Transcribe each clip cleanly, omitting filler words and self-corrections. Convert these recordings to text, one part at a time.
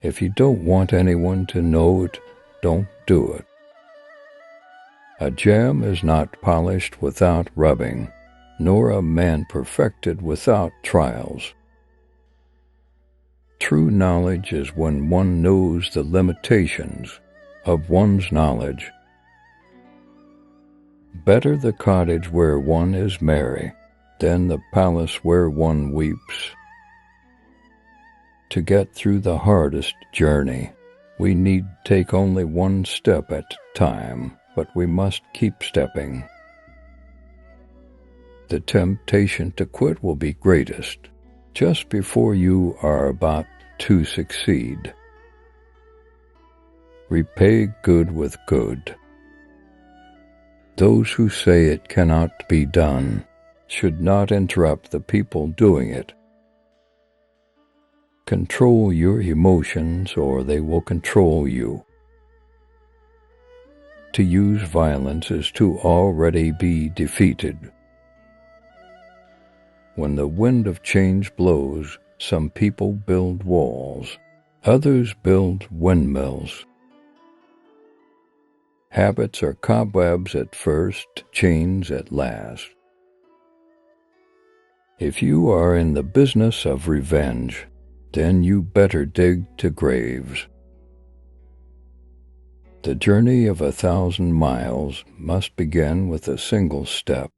If you don't want anyone to know it, don't do it. A gem is not polished without rubbing, nor a man perfected without trials. True knowledge is when one knows the limitations of one's knowledge. Better the cottage where one is merry than the palace where one weeps. To get through the hardest journey, we need take only one step at a time, but we must keep stepping. The temptation to quit will be greatest just before you are about to succeed. Repay good with good. Those who say it cannot be done should not interrupt the people doing it. Control your emotions or they will control you. To use violence is to already be defeated. When the wind of change blows, some people build walls, others build windmills. Habits are cobwebs at first, chains at last. If you are in the business of revenge, then you better dig to graves. The journey of 1,000 miles must begin with a single step.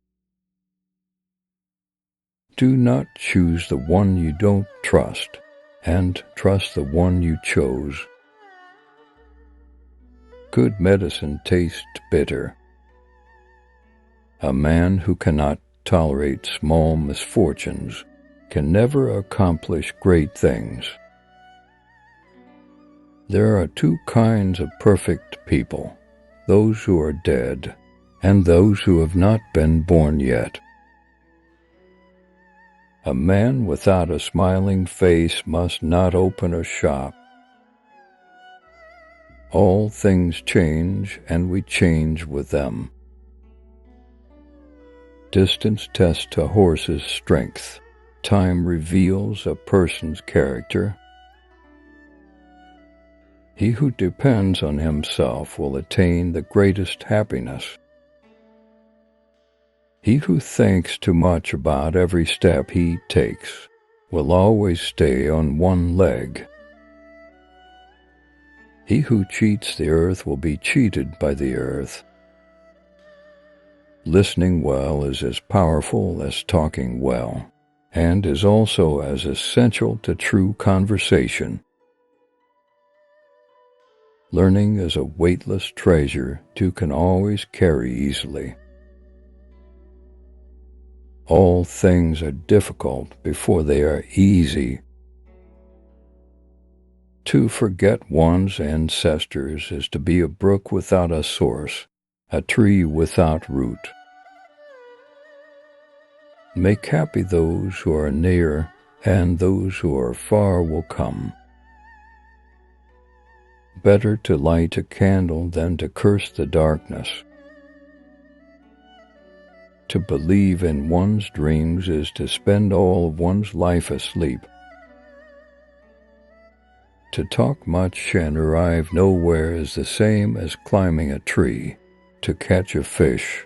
Do not choose the one you don't trust, and trust the one you chose. Good medicine tastes bitter. A man who cannot tolerate small misfortunes can never accomplish great things. There are two kinds of perfect people, those who are dead and those who have not been born yet. A man without a smiling face must not open a shop. All things change, and we change with them. Distance tests a horse's strength. Time reveals a person's character. He who depends on himself will attain the greatest happiness. He who thinks too much about every step he takes will always stay on one leg. He who cheats the earth will be cheated by the earth. Listening well is as powerful as talking well, and is also as essential to true conversation. Learning is a weightless treasure you can always carry easily. All things are difficult before they are easy. To forget one's ancestors is to be a brook without a source, a tree without root. Make happy those who are near, and those who are far will come. Better to light a candle than to curse the darkness. To believe in one's dreams is to spend all of one's life asleep. To talk much and arrive nowhere is the same as climbing a tree to catch a fish.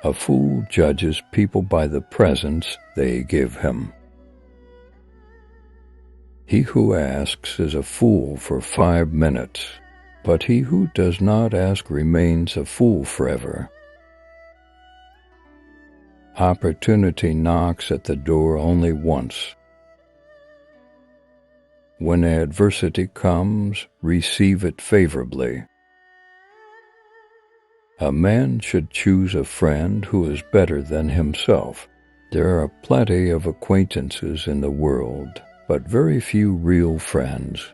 A fool judges people by the presents they give him. He who asks is a fool for 5 minutes, but he who does not ask remains a fool forever. Opportunity knocks at the door only once. When adversity comes, receive it favorably. A man should choose a friend who is better than himself. There are plenty of acquaintances in the world, but very few real friends.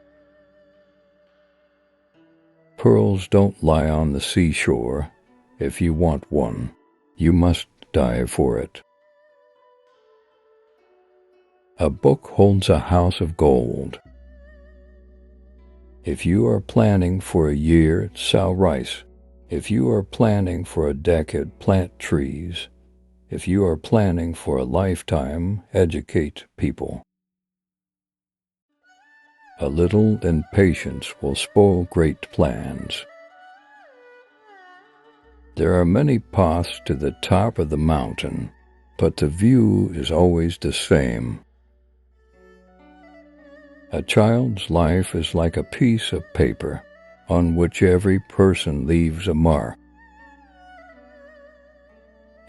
Pearls don't lie on the seashore. If you want one, you must die for it. A book holds a house of gold. If you are planning for a year, sow rice. If you are planning for a decade, plant trees. If you are planning for a lifetime, educate people. A little impatience will spoil great plans. There are many paths to the top of the mountain, but the view is always the same. A child's life is like a piece of paper on which every person leaves a mark.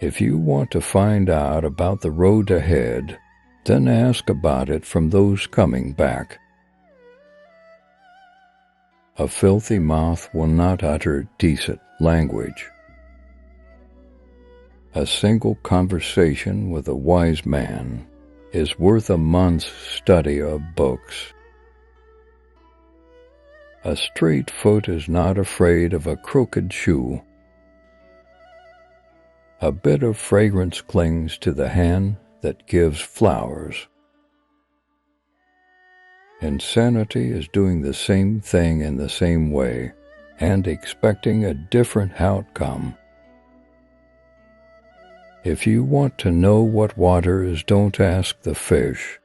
If you want to find out about the road ahead, then ask about it from those coming back. A filthy mouth will not utter decent language. A single conversation with a wise man is worth a month's study of books. A straight foot is not afraid of a crooked shoe. A bit of fragrance clings to the hand that gives flowers. Insanity is doing the same thing in the same way and expecting a different outcome. If you want to know what water is, don't ask the fish.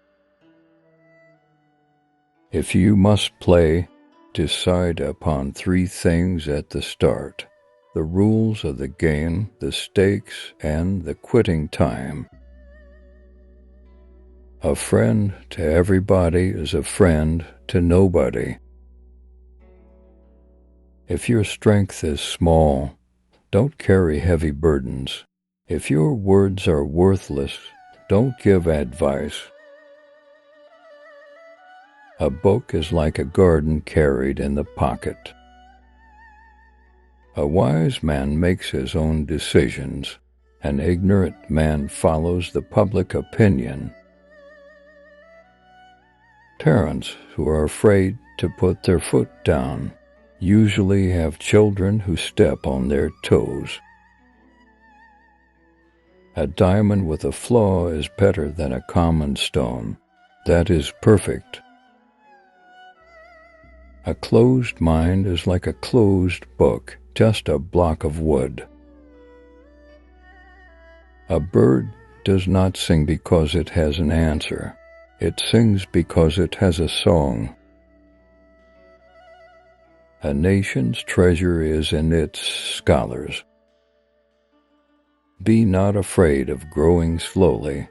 If you must play, decide upon 3 things at the start: the rules of the game, the stakes, and the quitting time. A friend to everybody is a friend to nobody. If your strength is small, don't carry heavy burdens. If your words are worthless, don't give advice. A book is like a garden carried in the pocket. A wise man makes his own decisions. An ignorant man follows the public opinion. Parents who are afraid to put their foot down usually have children who step on their toes. A diamond with a flaw is better than a common stone that is perfect. A closed mind is like a closed book, just a block of wood. A bird does not sing because it has an answer. It sings because it has a song. A nation's treasure is in its scholars. Be not afraid of growing slowly.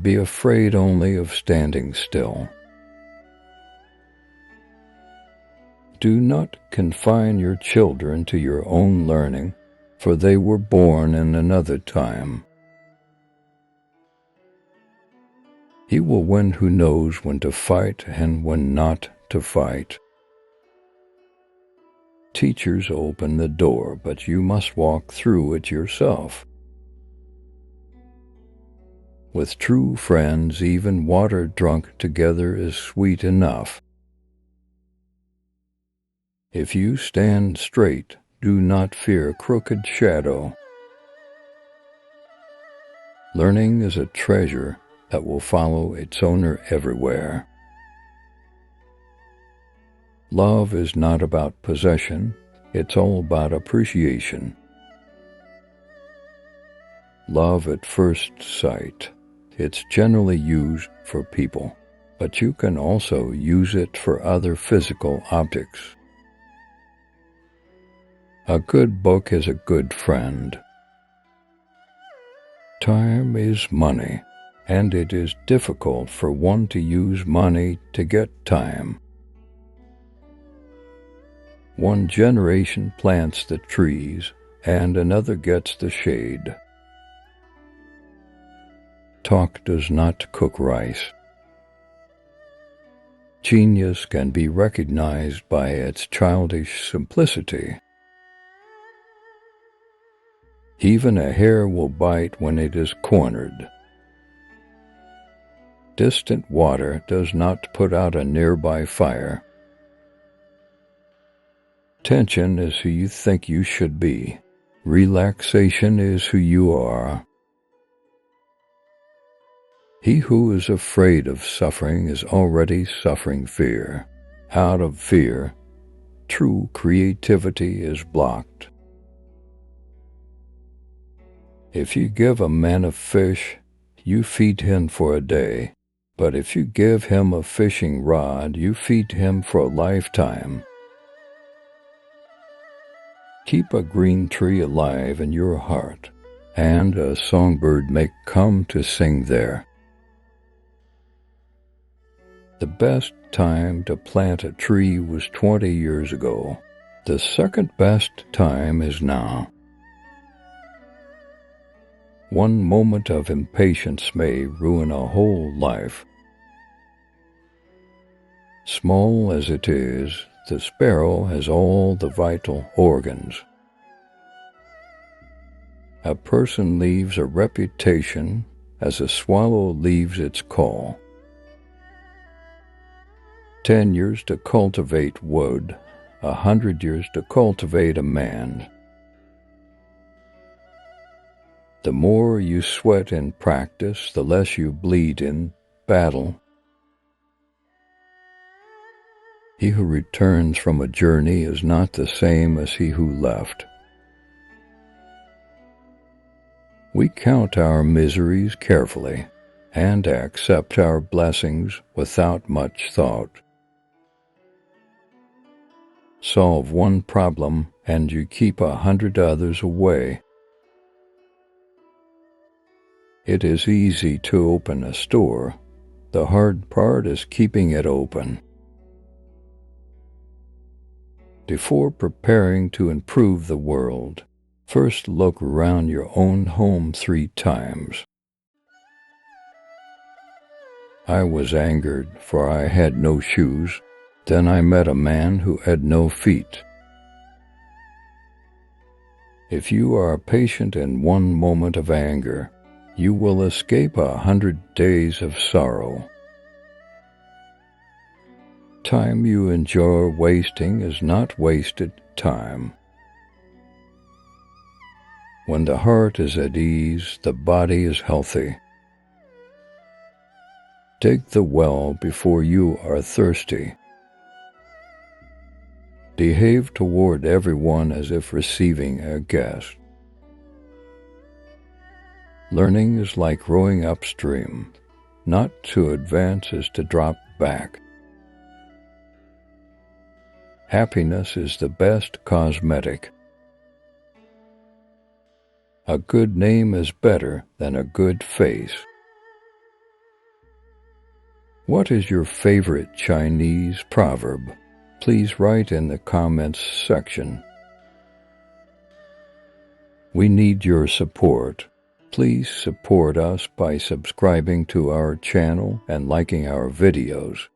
Be afraid only of standing still. Do not confine your children to your own learning, for they were born in another time. He will win who knows when to fight and when not to fight. Teachers open the door, but you must walk through it yourself. With true friends, even water drunk together is sweet enough. If you stand straight, do not fear crooked shadow. Learning is a treasure that will follow its owner everywhere. Love is not about possession, it's all about appreciation. Love at first sight. It's generally used for people, but you can also use it for other physical objects. A good book is a good friend. Time is money, and it is difficult for one to use money to get time. One generation plants the trees, and another gets the shade. Talk does not cook rice. Genius can be recognized by its childish simplicity. Even a hare will bite when it is cornered. Distant water does not put out a nearby fire. Tension is who you think you should be. Relaxation is who you are. He who is afraid of suffering is already suffering fear. Out of fear, true creativity is blocked. If you give a man a fish, you feed him for a day. But if you give him a fishing rod, you feed him for a lifetime. Keep a green tree alive in your heart, and a songbird may come to sing there. The best time to plant a tree was 20 years ago. The second best time is now. One moment of impatience may ruin a whole life. Small as it is, the sparrow has all the vital organs. A person leaves a reputation as a swallow leaves its call. 10 years to cultivate wood, 100 years to cultivate a man. The more you sweat in practice, the less you bleed in battle. He who returns from a journey is not the same as he who left. We count our miseries carefully and accept our blessings without much thought. Solve one problem and you keep 100 others away. It is easy to open a store. The hard part is keeping it open. Before preparing to improve the world, first look around your own home 3 times. I was angered, for I had no shoes. Then I met a man who had no feet. If you are patient in one moment of anger, you will escape 100 days of sorrow. Time you enjoy wasting is not wasted time. When the heart is at ease, the body is healthy. Dig the well before you are thirsty. Behave toward everyone as if receiving a guest. Learning is like rowing upstream. Not to advance is to drop back. Happiness is the best cosmetic. A good name is better than a good face. What is your favorite Chinese proverb? Please write in the comments section. We need your support. Please support us by subscribing to our channel and liking our videos.